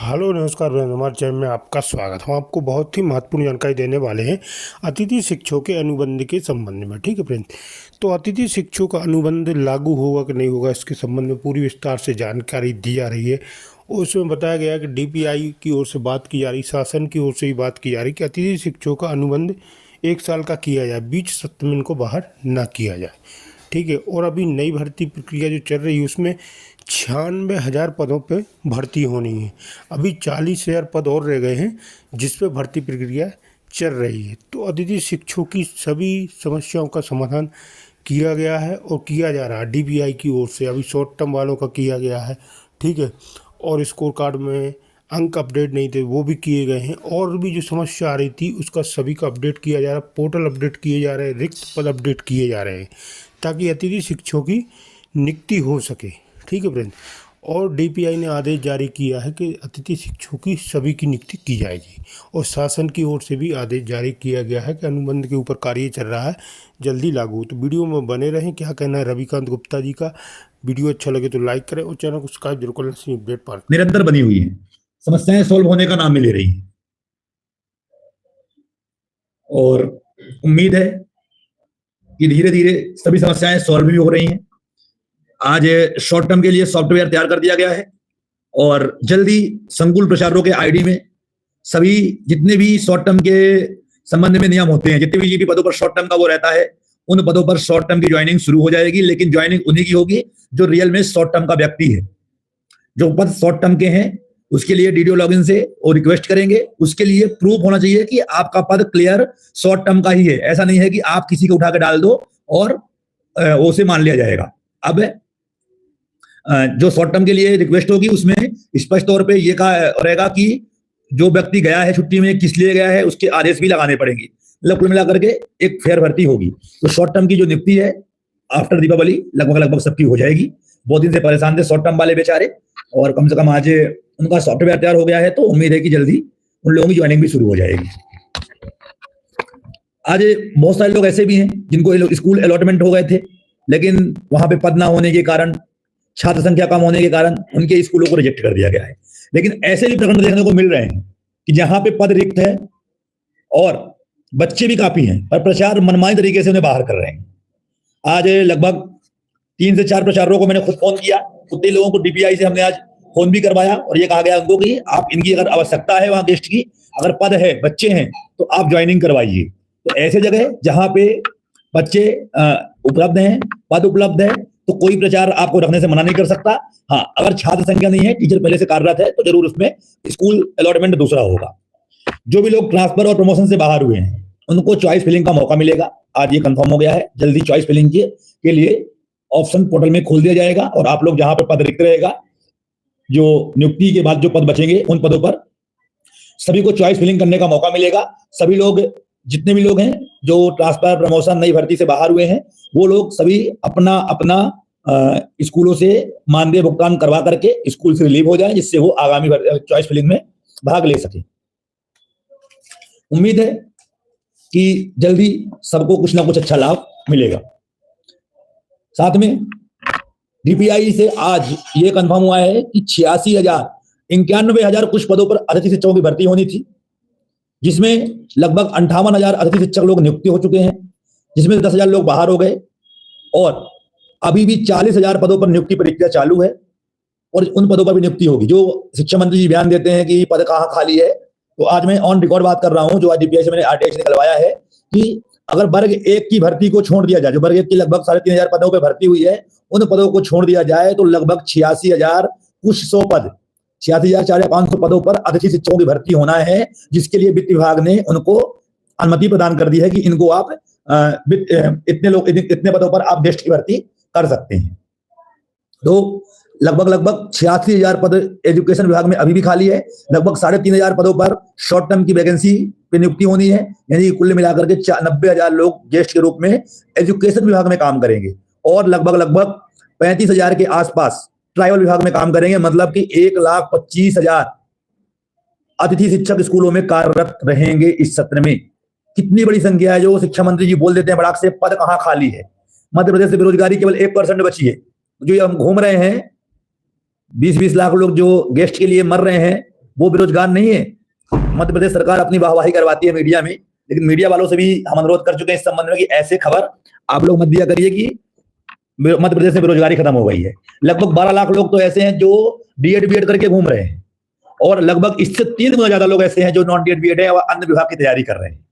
Hello नमस्कार friends, हमारे channel में आपका स्वागत। हम आपको बहुत ही महत्वपूर्ण जानकारी देने वाले हैं अतिथि शिक्षकों के अनुबंध के संबंध में। ठीक है फ्रेंड्स, तो अतिथि शिक्षकों का अनुबंध लागू होगा कि नहीं होगा, इसके संबंध में पूरी विस्तार से जानकारी दी जा रही है। और उसमें बताया गया है कि डीपीआई की ओर से बात की जा रही, शासन की ओर से भी बात की जा रही कि अतिथि शिक्षकों का अनुबंध 1 साल का किया जाए, बीच सत्र में इनको बाहर ना किया जाए। ठीक है, और अभी नई भर्ती प्रक्रिया जो चल रही है उसमें 96,000 पदों पे भर्ती होनी है। अभी 40,000 पद और रह गए हैं जिस पे भर्ती प्रक्रिया चल रही है। तो अतिथि शिक्षकों की सभी समस्याओं का समाधान किया गया है और किया जा रहा है डीपीआई की ओर से। अभी शॉर्ट टर्म वालों का किया गया है, ठीक है, और स्कोर कार्ड में अंक अपडेट नहीं थे वो भी किए गए हैं। और भी जो समस्या आ रही थी उसका सभी का अपडेट किया जा रहा है, पोर्टल अपडेट किए जा रहे हैं, रिक्त पद अपडेट किए जा रहे हैं ताकि अतिथि शिक्षकों की नियुक्ति हो सके। ठीक है फ्रेंड, और डीपीआई ने आदेश जारी किया है कि अतिथि शिक्षकों की सभी की नियुक्ति की जाएगी। और शासन की ओर से भी आदेश जारी किया गया है कि अनुबंध के ऊपर कार्य चल रहा है, जल्दी लागू। तो वीडियो में बने रहें। क्या कहना है रविकांत गुप्ता जी का। वीडियो अच्छा लगे तो लाइक करें और चैनल को सब्सक्राइब जरूर करें अपडेट पार। निरंतर बनी हुई है, समस्याएं सॉल्व होने का नाम नहीं ले रही है। और उम्मीद है कि धीरे धीरे सभी समस्याएं सॉल्व भी हो रही हैं। आज शॉर्ट टर्म के लिए सॉफ्टवेयर तैयार कर दिया गया है और जल्दी संकुल प्रचारों के आईडी में सभी जितने भी शॉर्ट टर्म के संबंध में नियम होते हैं, जितने भी जीपी पदों पर शॉर्ट टर्म का वो रहता है, उन पदों पर शॉर्ट टर्म की ज्वाइनिंग शुरू हो जाएगी। लेकिन ज्वाइनिंग उन्हीं की होगी जो रियल में शॉर्ट टर्म का व्यक्ति है। जो पद शॉर्ट टर्म के हैं उसके लिए डीडीओ लॉगिन से और रिक्वेस्ट करेंगे। उसके लिए प्रूफ होना चाहिए कि आपका पद क्लियर शॉर्ट टर्म का ही है। ऐसा नहीं है कि आप किसी को उठा के डाल दो और उसे मान लिया जाएगा। अब जो शॉर्ट टर्म के लिए रिक्वेस्ट होगी उसमें स्पष्ट तौर पे ये कहा रहेगा कि जो व्यक्ति गया है छुट्टी में किस लिए गया है उसके आदेश भी लगाने पड़ेंगे। मतलब कुल मिलाकर के एक फेयर भर्ती होगी। तो शॉर्ट टर्म की जो नियुक्ति है आफ्टर दीपावली लगभग सबकी हो जाएगी। बहुत दिन से परेशान थे शॉर्ट टर्म वाले बेचारे, और कम से कम आज उनका सॉफ्टवेयर तैयार हो गया है। तो उम्मीद है कि जल्दी उन लोगों की ज्वाइनिंग भी शुरू हो जाएगी। आज बहुत सारे लोग ऐसे भी हैं जिनको स्कूल अलॉटमेंट हो गए थे, लेकिन वहां पे पद ना होने के कारण, छात्र संख्या कम होने के कारण उनके स्कूलों को रिजेक्ट कर दिया गया है। लेकिन ऐसे भी प्रकरण देखने को मिल रहे हैं कि जहां पे पद रिक्त है और बच्चे भी काफी हैं, पर प्रचार मनमानी तरीके से उन्हें बाहर कर रहे हैं। आज लगभग 3 से 4 प्रचारकों को मैंने खुद फोन किया। उतने लोगों को डीपीआई से हमने आज फोन भी करवाया और ये कहा गया उनको कि आप इनकी अगर आवश्यकता है वहां गेस्ट की, अगर पद है, बच्चे हैं, तो आप ज्वाइनिंग करवाइए। तो ऐसे जगह जहां पे बच्चे उपलब्ध हैं, पद उपलब्ध है, तो कोई प्रचार आपको रखने से मना नहीं कर सकता। हाँ, अगर छात्र संख्या नहीं है, टीचर पहले से कार्यरत है, तो जरूर उसमें स्कूल अलॉटमेंट दूसरा होगा। जो भी लोग ट्रांसफर और प्रमोशन से बाहर हुए हैं उनको चॉइस फिलिंग का मौका मिलेगा। आज ये कंफर्म हो गया है। जल्दी चॉइस फिलिंग के लिए ऑप्शन पोर्टल में खोल दिया जाएगा और आप लोग जहां पे पद रिक्त रहेगा, जो नियुक्ति के बाद जो पद बचेंगे उन पदों पर सभी को चॉइस फिलिंग करने का मौका मिलेगा। सभी लोग, जितने भी लोग हैं जो ट्रांसफर प्रमोशन नई भर्ती से बाहर हुए हैं, वो लोग सभी अपना अपना स्कूलों से मानदेय भुगतान करवा करके स्कूल से रिलीव हो जाएं, जिससे वो आगामी चॉइस फिलिंग में भाग ले सके। उम्मीद है कि जल्दी सबको कुछ ना कुछ अच्छा लाभ मिलेगा। साथ में डीपीआई से आज ये कंफर्म हुआ है कि 91,000 कुछ पदों पर अतिथि शिक्षकों की भर्ती होनी थी, जिसमें लगभग 58,000 अतिथि शिक्षक लोग नियुक्त हो चुके हैं, जिसमें 10,000 लोग बाहर हो गए और अभी भी 40,000 पदों पर नियुक्ति प्रक्रिया चालू है और उन पदों पर भी नियुक्ति होगी। जो शिक्षा मंत्री जी बयान देते हैं कि पद कहाँ खाली है, तो आज मैं ऑन रिकॉर्ड बात कर रहा हूं, जो आज डीपीआई से मैंने आरटीआई निकलवाया है, कि अगर वर्ग 1 की भर्ती को छोड़ दिया जाए, जो वर्ग 1 की लगभग 3,500 पदों पर भर्ती हुई है, उन पदों को छोड़ दिया जाए तो लगभग 86,000 कुछ 100 पद, 86,500 पदों पर अतिथि शिक्षकों की भर्ती होना है, जिसके लिए वित्त विभाग ने उनको अनुमति प्रदान कर दी है कि इनको आप इतने पदों पर आप गेस्ट की भर्ती कर सकते हैं। तो लगभग 86,000 पद एजुकेशन विभाग में अभी भी खाली है। लगभग 3,500 पदों पर शॉर्ट टर्म की वैकेंसी पे नियुक्ति होनी है, यानी कुल मिलाकर के 90,000 लोग गेस्ट के रूप में एजुकेशन विभाग में काम करेंगे और लगभग 35,000 के आसपास ट्राइबल विभाग में काम करेंगे। मतलब कि 1,25,000 अतिथि शिक्षक स्कूलों में कार्यरत रहेंगे इस सत्र में। कितनी बड़ी संख्या है जो शिक्षा मंत्री जी बोल देते हैं बड़ाक से, पद कहाँ खाली है। मध्य प्रदेश से बेरोजगारी केवल 1% बची है। जो हम घूम रहे हैं 20-20 लाख लोग जो गेस्ट के लिए मर रहे हैं, वो बेरोजगार नहीं है। मध्य प्रदेश सरकार अपनी वाहवाही करवाती है मीडिया में, लेकिन मीडिया वालों से भी हम अनुरोध कर चुके हैं इस संबंध में कि ऐसे खबर आप लोग मत दिया करिए कि मध्य प्रदेश में बेरोजगारी खत्म हो गई है। लगभग 12 लाख लोग तो ऐसे हैं जो डीएड बीएड करके घूम रहे हैं, और लगभग इससे 3 गुना ज्यादा लोग ऐसे हैं जो नॉन डीएड बीएड है और अन्य विभाग की तैयारी कर रहे हैं।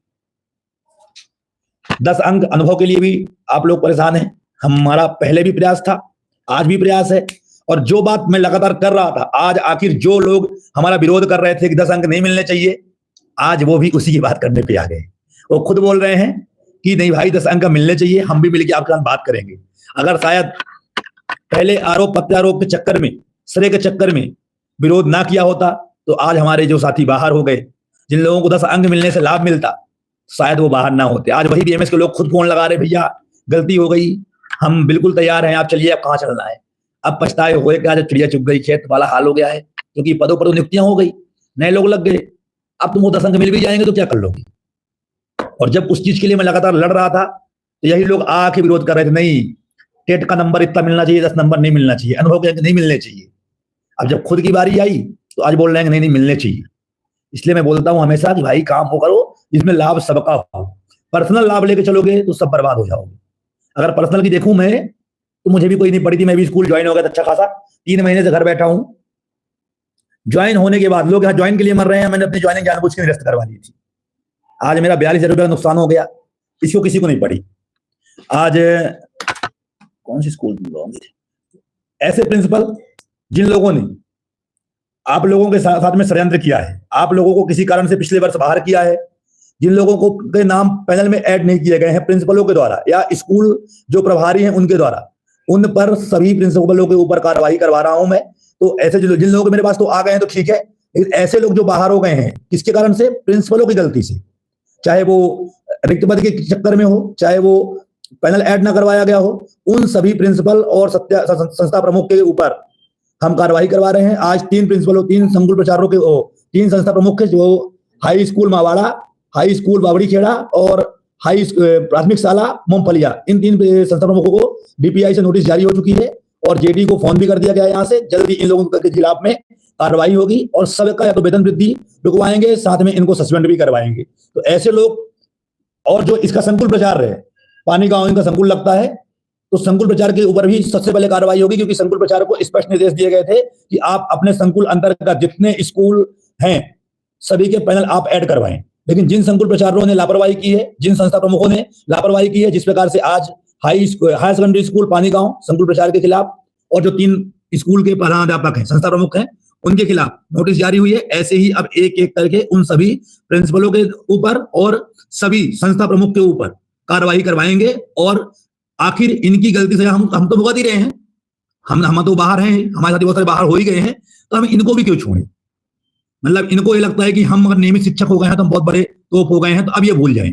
10 अंक अनुभव के लिए भी आप लोग परेशान हैं। हमारा पहले भी प्रयास था, आज भी प्रयास है, और जो बात मैं लगातार कर रहा था, आज आखिर जो लोग हमारा विरोध कर रहे थे कि 10 अंक नहीं मिलने चाहिए, आज वो भी उसी की बात करने पे आ गए। वो खुद बोल रहे हैं कि नहीं भाई 10 अंक मिलने चाहिए, हम भी मिलकर आपके साथ बात करेंगे। अगर शायद पहले आरोप प्रत्यारोप के चक्कर में, श्रेय के चक्कर में विरोध ना किया होता तो आज हमारे जो साथी बाहर हो गए, जिन लोगों को 10 अंक मिलने से लाभ मिलता, शायद वो बाहर ना होते। आज वही बीएमएस के लोग खुद फोन लगा रहे, भैया गलती हो गई, हम बिल्कुल तैयार हैं, आप चलिए, अब कहाँ चलना है। अब पछताए हुए कि आज चिड़िया चुग गई खेत वाला हाल हो गया है, क्योंकि पदों पर नियुक्तियां हो गई, नए लोग लग गए। अब तुम 10 अंक मिल भी जाएंगे तो क्या कर लोगे। और जब उस चीज के लिए मैं लगातार लड़ रहा था तो यही लोग आके विरोध कर रहे थे, नहीं टेट का नंबर इतना मिलना चाहिए, 10 नंबर नहीं मिलना चाहिए, अनुभव के अंक नहीं मिलने चाहिए। अब जब खुद की बारी आई तो आज बोल रहे हैं नहीं मिलने चाहिए। इसलिए मैं बोलता हूं हमेशा कि भाई काम वो करो जिसमें लाभ सबका हो। पर्सनल लाभ लेके चलोगे तो सब बर्बाद हो जाओगे। अगर पर्सनल की देखूं मैं, तो मुझे भी कोई नहीं पड़ी थी, मैं भी स्कूल ज्वाइन हो गया था अच्छा खासा, 3 महीने से घर बैठा हूं। ज्वाइन होने के बाद लोग यहाँ ज्वाइन के लिए मर रहे हैं, मैंने अपनी ज्वाइनिंग जानबूझ के निरस्त करवा ली थी। आज मेरा 42,000 रुपये का नुकसान हो गया, इसको किसी को नहीं पड़ी। आज कौन सी स्कूल ऐसे प्रिंसिपल जिन लोगों ने आप लोगों के साथ में षड्यंत्र किया है, आप लोगों को किसी कारण से पिछले वर्ष बाहर किया है, जिन लोगों को के नाम पैनल में ऐड नहीं किए गए हैं प्रिंसिपलों के द्वारा या स्कूल जो प्रभारी हैं उनके द्वारा, उन पर सभी प्रिंसिपलों के ऊपर कार्रवाई करवा रहा हूं मैं। तो ऐसे जिन लोगों के मेरे पास तो आ गए हैं तो ठीक है, लेकिन ऐसे लोग जो बाहर हो गए हैं किसके कारण से, प्रिंसिपलों की गलती से, चाहे वो रिक्त पद के चक्कर में हो, चाहे वो पैनल ऐड ना करवाया गया हो, उन सभी प्रिंसिपल और संस्था प्रमुख के ऊपर हम कार्रवाई करवा रहे हैं। आज 3 प्रिंसिपलों, 3 संकुल प्रचारकों के 3 संस्था प्रमुख जो हाई स्कूल मावाड़ा, हाई स्कूल बावड़ी खेड़ा और हाई प्राथमिक शाला मूंगफलिया, इन 3 संस्था प्रमुखों को डीपीआई से नोटिस जारी हो चुकी है और जेडी को फोन भी कर दिया गया है। यहाँ से जल्दी इन लोगों के खिलाफ में कार्रवाई होगी और सबका या तो वेतन वृद्धि रुकवाएंगे, साथ में इनको सस्पेंड भी करवाएंगे। तो ऐसे लोग, और जो इसका संकुल प्रचार है, पानी गांव इनका संकुल लगता है, तो संकुल प्रचार के ऊपर भी सबसे पहले कार्रवाई होगी, क्योंकि संकुल प्रचार को स्पष्ट निर्देश दिए गए थे कि आप अपने संकुल अंतर्गत जितने स्कूल हैं सभी के पैनल आप ऐड करवाएं। लेकिन जिन संकुल प्रचारकों ने लापरवाही की है, जिन संस्था प्रमुखों ने लापरवाही की है, जिस प्रकार से आज हाई सेकेंडरी स्कूल पानी गांव संकुल प्रचार के खिलाफ और जो 3 स्कूल के प्रधानाध्यापक हैं, संस्था प्रमुख हैं, उनके खिलाफ नोटिस जारी हुई है, ऐसे ही अब एक एक करके उन सभी प्रिंसिपलों के ऊपर और सभी संस्था प्रमुख के ऊपर कार्रवाई करवाएंगे। और आखिर इनकी गलती से हम तो भुगत ही रहे हैं, हम तो बाहर हैं, हमारे साथी बहुत सारे बाहर हो ही गए हैं, तो हम इनको भी क्यों छोड़ें। मतलब इनको ये लगता है कि हम अगर नियमित शिक्षक हो गए हैं तो हम बहुत बड़े तोप हो गए हैं, तो अब ये भूल जाएं,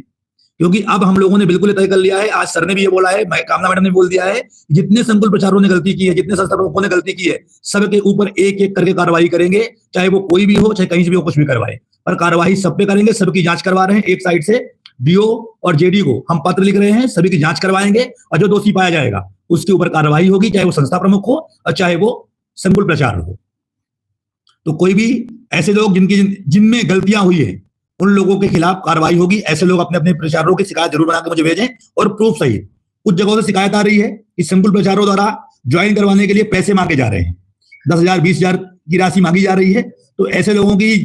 क्योंकि अब हम लोगों ने बिल्कुल तय कर लिया है। आज सर ने भी ये बोला है, कामना मैडम ने बोल दिया है, जितने संकुल प्रचारों ने गलती की है, जितने संस्था प्रमुखों ने गलती की है, सबके ऊपर एक एक करके कार्रवाई करेंगे, चाहे वो कोई भी हो, चाहे कहीं से भी हो, कुछ भी करवाए, पर कार्रवाई सब पे करेंगे। सबकी जांच करवा रहे हैं, एक साइड से डीओ और जेडी को हम पत्र लिख रहे हैं, सभी की जांच करवाएंगे और जो दोषी पाया जाएगा उसके ऊपर कार्रवाई होगी, चाहे वो संस्था प्रमुख हो और चाहे वो संकुल प्रचार हो। तो कोई भी ऐसे लोग जिनमें गलतियां हुई है उन लोगों के खिलाफ कार्रवाई होगी। ऐसे लोग अपने अपने प्रचारों की शिकायत जरूर बना के मुझे भेजें और प्रूफ सहित। कुछ जगहों से शिकायत आ रही है कि संकुल प्रचारों द्वारा ज्वाइन करवाने के लिए पैसे मांगे जा रहे हैं, 10,000 20,000 की राशि मांगी जा रही है। तो ऐसे लोगों की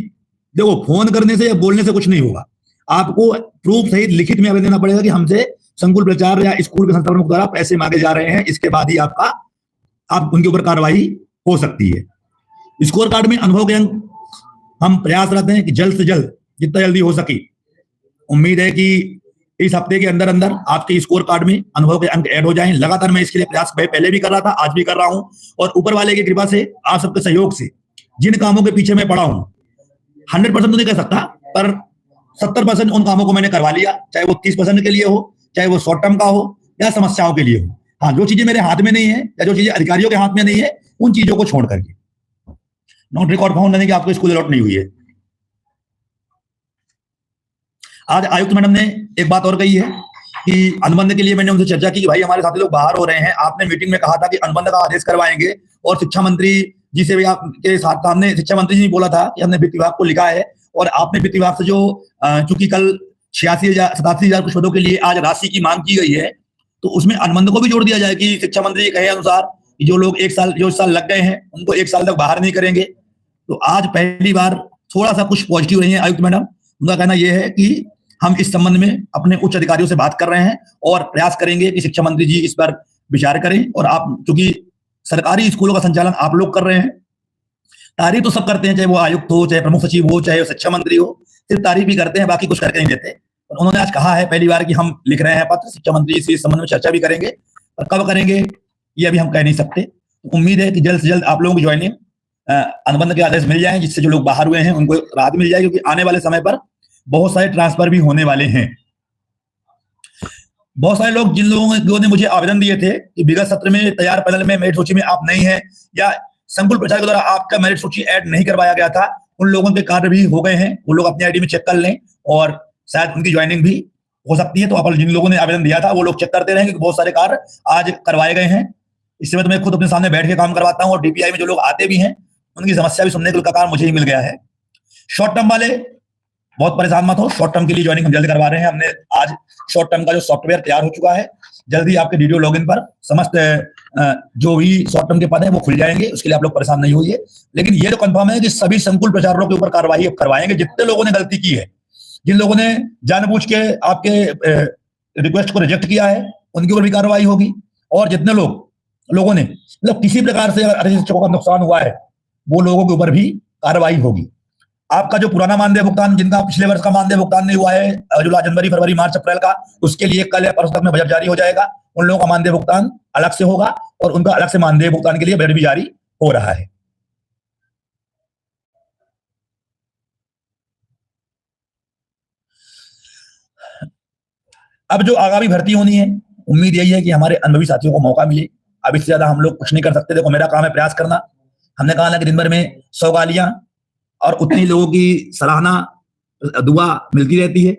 देखो, फोन करने से या बोलने से कुछ नहीं होगा, आपको प्रूफ सहित लिखित में आवेदन देना पड़ेगा कि हमसे संकुल प्रचार या स्कूल के संस्था प्रमुख द्वारा पैसे मांगे जा रहे हैं, इसके बाद ही आप उनके ऊपर कार्रवाई हो सकती है। स्कोर कार्ड में अनुभव के अंक हम प्रयासरत हैं कि जल्द से जल्द, जितना जल्दी हो सके, उम्मीद है कि इस हफ्ते के अंदर अंदर आपके स्कोर कार्ड में अनुभव के अंक ऐड हो जाएं। लगातार मैं इसके लिए प्रयास पहले भी कर रहा था, आज भी कर रहा हूं, और ऊपर वाले की कृपा से, आप सबके सहयोग से, जिन कामों के पीछे मैं पड़ा हूं, 100% तो नहीं कह सकता, पर 70% उन कामों को मैंने करवा लिया, चाहे वो 30% के लिए हो, चाहे वो शॉर्ट टर्म का हो या समस्याओं के लिए हो। हाँ, जो चीजें मेरे हाथ में नहीं है या जो चीजें अधिकारियों के हाथ में नहीं है, उन चीजों को छोड़ करके। नोट रिकॉर्ड फाउंड नहीं कि आपको स्कूल अलॉट नहीं हुई है। आज आयुक्त मैडम ने एक बात और कही है कि अनुबंध के लिए मैंने उनसे चर्चा की कि भाई हमारे साथी लोग बाहर हो रहे हैं, आपने मीटिंग में कहा था कि अनुबंध का आदेश करवाएंगे और शिक्षा मंत्री जिसे भी आपके साथ सामने शिक्षा मंत्री जी ने बोला था कि हमने वित्त विभाग को लिखा है, और आपने वित्त विभाग से जो चूंकि कल 86,000 कुछ पदों के लिए आज राशि की मांग की गई है, तो उसमें अनुबंध को भी जोड़ दिया जाए कि शिक्षा मंत्री कहे अनुसार कि जो लोग जो इस साल लग गए हैं उनको 1 साल तक बाहर नहीं करेंगे। तो आज पहली बार थोड़ा सा कुछ पॉजिटिव रही है आयुक्त मैडम। उनका कहना यह है कि हम इस संबंध में अपने उच्च अधिकारियों से बात कर रहे हैं और प्रयास करेंगे कि शिक्षा मंत्री जी इस पर विचार करें। और आप चूंकि सरकारी स्कूलों का संचालन आप लोग कर रहे हैं, तारीफ तो सब करते हैं, चाहे वो आयुक्त हो, चाहे प्रमुख सचिव हो, चाहे वो शिक्षा मंत्री हो, सिर्फ तारीफ ही करते हैं, बाकी कुछ करके नहीं देते। और उन्होंने आज कहा है पहली बार कि हम लिख रहे हैं पत्र, शिक्षा मंत्री से इस संबंध में चर्चा भी करेंगे, और कब करेंगे ये अभी हम कह नहीं सकते। उम्मीद है कि जल्द से जल्द आप लोगों की ज्वाइनिंग अनुबंध के आदेश मिल जाए, जिससे जो लोग बाहर हुए हैं उनको राहत मिल जाए, क्योंकि आने वाले समय पर बहुत सारे ट्रांसफर भी होने वाले हैं। बहुत सारे लोग, जिन लोगों ने मुझे आवेदन दिए थे कि विगत सत्र में तैयार पैनल में मेरिट सूची में आप नहीं है, या संकुल प्रचार के द्वारा आपका मेरिट सूची ऐड नहीं करवाया गया था, उन लोगों के कार्य भी हो गए हैं। वो लोग अपनी आईडी में चेक कर लें और शायद उनकी ज्वाइनिंग भी हो सकती है। तो आप जिन लोगों ने आवेदन दिया था वो लोग चेक करते रहेंगे, बहुत सारे कार्य आज करवाए गए हैं। इस समय तो मैं खुद अपने सामने बैठ के काम करवाता हूँ, और डीपीआई में जो लोग आते भी हैं उनकी समस्या भी सुनने का काम मुझे ही मिल गया है। शॉर्ट टर्म वाले बहुत परेशान मत हो, शॉर्ट टर्म के लिए ज्वाइनिंग हम जल्द करवा रहे हैं। हमने आज शॉर्ट टर्म का जो सॉफ्टवेयर तैयार हो चुका है, जल्दी आपके वीडियो लॉगिन पर समस्त जो भी शॉर्ट टर्म के पद हैं वो खुल जाएंगे। उसके लिए आप लोग परेशान नहीं होइए। लेकिन ये तो कंफर्म है कि सभी संकुल प्रचारकों के ऊपर कार्रवाई करवाएंगे। जितने लोगों ने गलती की है, जिन लोगों ने जानबूझ के आपके रिक्वेस्ट को रिजेक्ट किया है, उनके ऊपर भी कार्रवाई होगी। और जितने लोगों ने मतलब किसी प्रकार से अगर शिक्षकों का नुकसान हुआ है, वो लोगों के ऊपर भी कार्रवाई होगी। आपका जो पुराना मानदेय भुगतान, जिनका पिछले वर्ष का मानदेय भुगतान नहीं हुआ है, जुलाई, जनवरी, फरवरी, मार्च, अप्रैल का, उसके लिए कल या परसों तक में बजट जारी हो जाएगा। उन लोगों का मानदेय भुगतान अलग से होगा, और उनका अलग से मानदेय भुगतान के लिए बजट भी जारी हो रहा है। अब जो आगामी भर्ती होनी है, उम्मीद यही है कि हमारे अनुभवी साथियों को मौका मिले। अब इससे ज्यादा हम लोग कुछ नहीं कर सकते। देखो, मेरा काम है प्रयास करना। हमने कहा ना कि दिन भर में 100 गालियां और उतनी लोगों की सराहना, दुआ मिलती रहती है।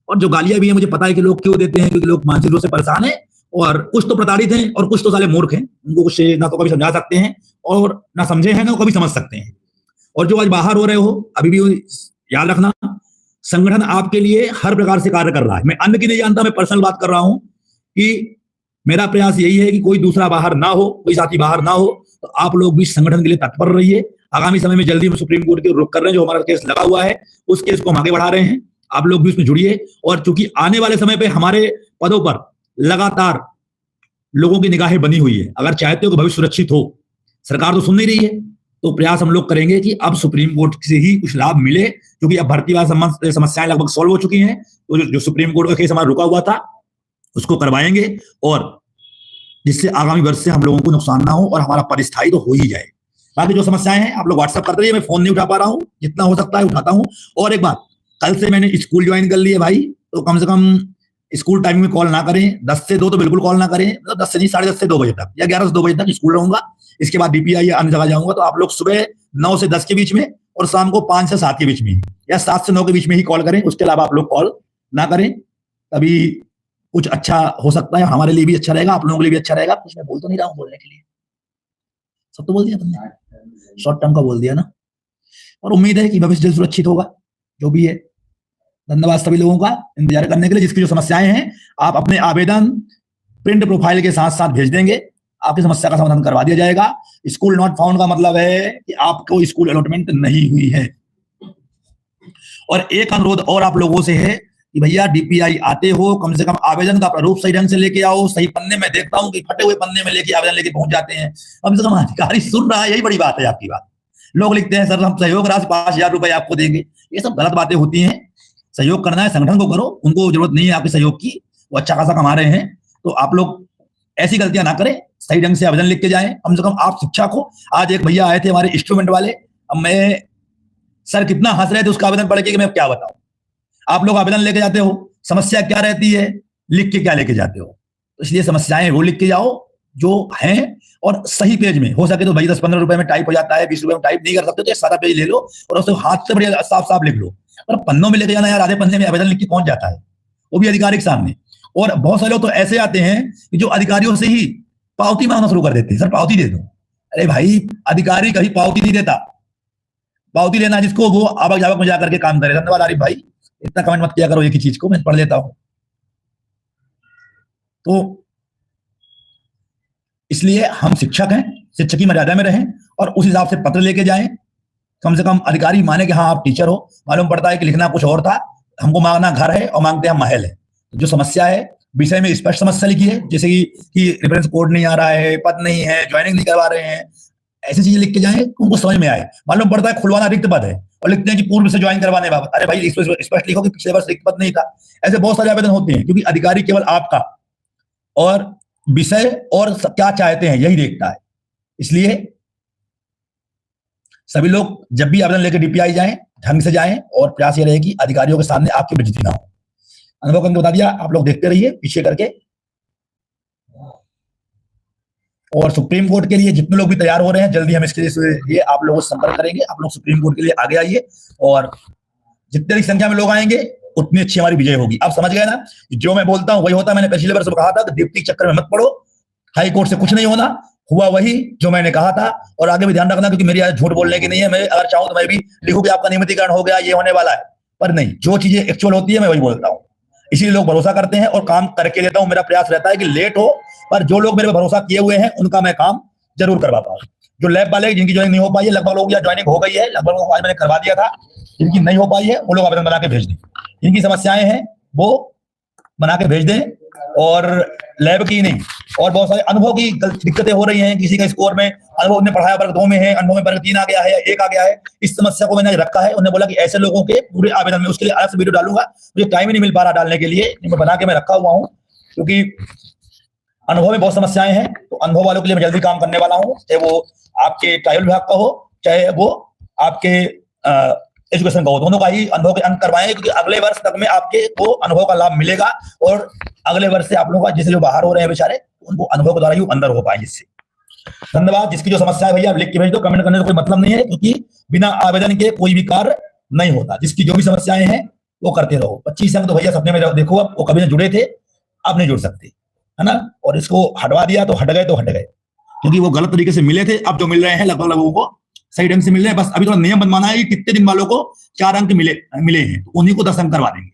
और जो गालियां भी है, मुझे पता है कि लोग क्यों देते हैं, क्योंकि लोग मानसिक रूप से परेशान हैं, और कुछ तो प्रताड़ित हैं और कुछ तो साले मूर्ख हैं। उनको कुछ ना तो कभी समझा सकते हैं और ना समझे हैं, ना कभी समझ सकते हैं। और जो आज बाहर हो रहे हो, अभी भी याद रखना, संगठन आपके लिए हर प्रकार से कार्य कर रहा है। मैं अन्य की नहीं जानता, मैं पर्सनल बात कर रहा हूं कि मेरा प्रयास यही है कि कोई दूसरा बाहर ना हो, कोई साथी बाहर ना हो। तो आप लोग भी संगठन के लिए तत्पर रहिए। आगामी समय में जल्दी हम सुप्रीम कोर्ट के रुख कर रहे हैं। जो हमारा केस लगा हुआ है, उस केस को हम आगे बढ़ा रहे हैं। आप लोग भी उसमें जुड़िए। और चूंकि आने वाले समय पे हमारे पदों पर लगातार लोगों की निगाहें बनी हुई है, अगर चाहते हो कि भविष्य सुरक्षित हो, सरकार तो सुन नहीं रही है, तो प्रयास हम लोग करेंगे कि अब सुप्रीम कोर्ट से ही कुछ लाभ मिले, क्योंकि अब भर्ती वाली समस्याएं लगभग सॉल्व हो चुकी हैं। तो जो सुप्रीम कोर्ट का केस हमारा रुका हुआ था, उसको करवाएंगे, और जिससे आगामी वर्ष से हम लोगों को नुकसान ना हो और हमारा पद स्थायी तो हो ही जाए। बाकी जो समस्याएं हैं आप लोग व्हाट्सएप करते रहिए। मैं फोन नहीं उठा पा रहा हूँ, जितना हो सकता है उठाता हूँ। और एक बात, कल से मैंने स्कूल ज्वाइन कर लिया भाई, तो कम से कम स्कूल टाइमिंग में कॉल ना करें। 10 से 2 तो बिल्कुल कॉल ना करें, मतलब 10 से नहीं, 10:30 से 2 बजे तक, या 11 से 2 बजे तक स्कूल रहूंगा। इसके बाद डीपीआई या अन्य जगह जाऊंगा। तो आप लोग सुबह 9 से 10 के बीच में और शाम को 5 से 7 के बीच में, या 7 से 9 के बीच में ही कॉल करें। उसके अलावा आप लोग कॉल ना करें। तभी कुछ अच्छा हो सकता है, हमारे लिए भी अच्छा रहेगा, आप लोगों के लिए भी अच्छा रहेगा। कुछ मैं बोल तो नहीं रहा हूँ बोलने के लिए, सब तो बोल दिया तुमने, शॉर्ट टर्म का बोल दिया ना। और उम्मीद है कि भविष्य जल्द सुरक्षित होगा, जो भी है। धन्यवाद सभी लोगों का इंतजार करने के लिए। जिसकी जो समस्याएं हैं, आप अपने आवेदन प्रिंट प्रोफाइल के साथ साथ भेज देंगे, आपकी समस्या का समाधान करवा दिया जाएगा। स्कूल नॉट फाउंड का मतलब है कि आपको स्कूल अलॉटमेंट नहीं हुई है। और एक अनुरोध और आप लोगों से है कि भैया डीपीआई आते हो, कम से कम आवेदन का प्रारूप सही ढंग से लेके आओ। सही पन्ने में देखता हूं कि फटे हुए पन्ने में लेके आवेदन लेके पहुंच जाते हैं। कम से कम अधिकारी सुन रहा है, यही बड़ी बात है आपकी बात। लोग लिखते हैं सर हम सहयोग राशि 5,000 रुपए आपको देंगे, ये सब गलत बातें होती हैं। सहयोग करना है संगठन को करो, उनको जरूरत नहीं है आपके सहयोग की, वो अच्छा खासा कमा रहे हैं। तो आप लोग ऐसी गलतियां ना करें, सही ढंग से आवेदन लिख के जाएं। कम से कम आप शिक्षा को, आज एक भैया आए थे हमारे इंस्ट्रूमेंट वाले, अब मैं सर कितना हंस रहे थे उसका आवेदन पढ़ के कि मैं क्या बताऊं। आप लोग आवेदन लेके जाते हो, समस्या क्या रहती है, लिख के क्या लेके जाते हो। तो इसलिए समस्याएं वो लिख के जाओ जो हैं, और सही पेज में हो सके तो भाई 10-15 रुपए में टाइप हो जाता है, 20 रुपए में टाइप नहीं कर सकते तो एक सारा पेज ले लो और उसको हाथ से बढ़िया साफ साफ लिख लो। और पन्नों में लेके जाना यार, आधे पन्ने में आवेदन लिख के पहुंच जाता है, वो भी अधिकारी के सामने। और बहुत सारे लोग तो ऐसे आते हैं कि जो अधिकारियों से ही पावती मांगना शुरू कर देते हैं, सर पावती दे दो। अरे भाई, अधिकारी कभी पावती नहीं देता। पावती लेना जिसको, वो आवक जावक में जाकर के काम करे। धन्यवाद आरिफ भाई, इतना कमेंट मत किया करो एक ही चीज को, मैं पढ़ लेता हूं। तो इसलिए हम शिक्षक हैं, शिक्षक की मर्यादा में रहें और उस हिसाब से पत्र लेके जाएं। कम से कम अधिकारी माने कि हाँ आप टीचर हो। मालूम पड़ता है कि लिखना कुछ और था, हमको मांगना घर है और मांगते हैं महल है। जो समस्या है विषय में स्पष्ट समस्या लिखिए, जैसे कि रेफरेंस कोड नहीं आ रहा है, पद नहीं है, ज्वाइनिंग नहीं करवा रहे हैं, ऐसी चीजें लिख के जाएं उनको समझ में आए। मालूम पड़ता है खुलवाना रिक्त पद है और लिखते हैं कि पूर्व से ज्वाइन करवाने बाबत। अरे भाई स्पष्ट लिखो कि पिछले वर्ष रिक्त पद नहीं था। ऐसे बहुत सारे आवेदन होते हैं, क्योंकि अधिकारी केवल आपका और विषय और क्या चाहते हैं यही देखता है। इसलिए सभी लोग जब भी आवेदन लेकर डीपीआई जाएं, ढंग से जाएं और प्रयास ये रहे कि अधिकारियों के सामने आपकी बेइज्जती ना हो। अनुभव करके बता दिया, आप लोग देखते रहिए पीछे करके। और सुप्रीम कोर्ट के लिए जितने लोग भी तैयार हो रहे हैं, जल्दी हम इसके लिए आप लोगों से संपर्क करेंगे। आप लोग सुप्रीम कोर्ट के लिए आगे आइए और जितने अधिक संख्या में लोग आएंगे उतनी अच्छी हमारी विजय होगी। आप समझ गए ना, जो मैं बोलता हूं वही होता है। मैंने पिछले वर्ष कहा था कि डिप्टी चक्कर में मत पड़ो, हाई कोर्ट से कुछ नहीं होना। हुआ वही जो मैंने कहा था। और आगे भी ध्यान रखना, क्योंकि मेरी आज झूठ बोलने की नहीं है। मैं अगर चाहूं तो मैं भी लिखूं कि आपका नियमितीकरण हो गया, ये होने वाला है, पर नहीं, जो चीजें एक्चुअल होती है मैं वही बोलता हूं। इसीलिए लोग भरोसा करते हैं और काम करके देता हूं। मेरा प्रयास रहता है कि लेट हो, पर जो लोग मेरे पर भरोसा किए हुए हैं उनका मैं काम जरूर करवाता हूं। जो लैब वाले जिनकी ज्वाइनिंग नहीं हो पाई है, लगभग लोग या ज्वाइनिंग हो गई है, लगभग लोग आज मैंने करवा दिया था। जिनकी नहीं हो पाई है वो लोग आवेदन बना के भेज दें। जिनकी समस्याएं हैं वो बना के भेज दें, और लैब की नहीं, और बहुत सारे अनुभव की दिक्कतें हो रही हैं। किसी का स्कोर में अनुभव ने पढ़ाया वर्ग 2 में है, अनुभव में वर्ग 3 आ गया है या 1 आ गया है। इस समस्या को मैंने रखा है। उन्होंने बोला कि ऐसे लोगों के पूरे आवेदन में, उसके लिए अलग से वीडियो डालूंगा, मुझे टाइम ही नहीं मिल पा रहा डालने के लिए, मैं बना के मैं रखा हुआ हूँ। क्योंकि अनुभव में बहुत समस्याएं हैं, तो अनुभव वालों के लिए मैं जल्दी काम करने वाला हूँ। चाहे वो आपके ट्राइबल विभाग का हो, चाहे वो आपके एजुकेशन का हो, दोनों का ही अनुभव के अंक करवाएं, क्योंकि अगले वर्ष तक में आपके को अनुभव का लाभ मिलेगा। और अगले वर्ष से आप लोगों का, जैसे जो बाहर हो रहे हैं बेचारे, उनको अनुभव के द्वारा ही अंदर हो पाए। जिससे धन्यवाद। जिसकी जो समस्या है भैया लिख के भेज दो, कमेंट करने का कोई मतलब नहीं है, क्योंकि बिना आवेदन के कोई भी कार्य नहीं होता। जिसकी जो भी समस्याएं हैं वो करते रहो। 25 अंक तो भैया सपने में देखो, अब वो कभी नहीं जुड़े थे, अब नहीं जुड़ सकते, है ना। और इसको हटवा दिया तो हट गए, क्योंकि वो गलत तरीके से मिले थे। अब जो मिल रहे हैं लगभग लोगों को सही ढंग से मिल रहे हैं। बस अभी थोड़ा नियम बनवाना है कि कितने दिन वालों को 4 अंक मिले हैं, तो उन्हीं को 10 अंक करवा देंगे।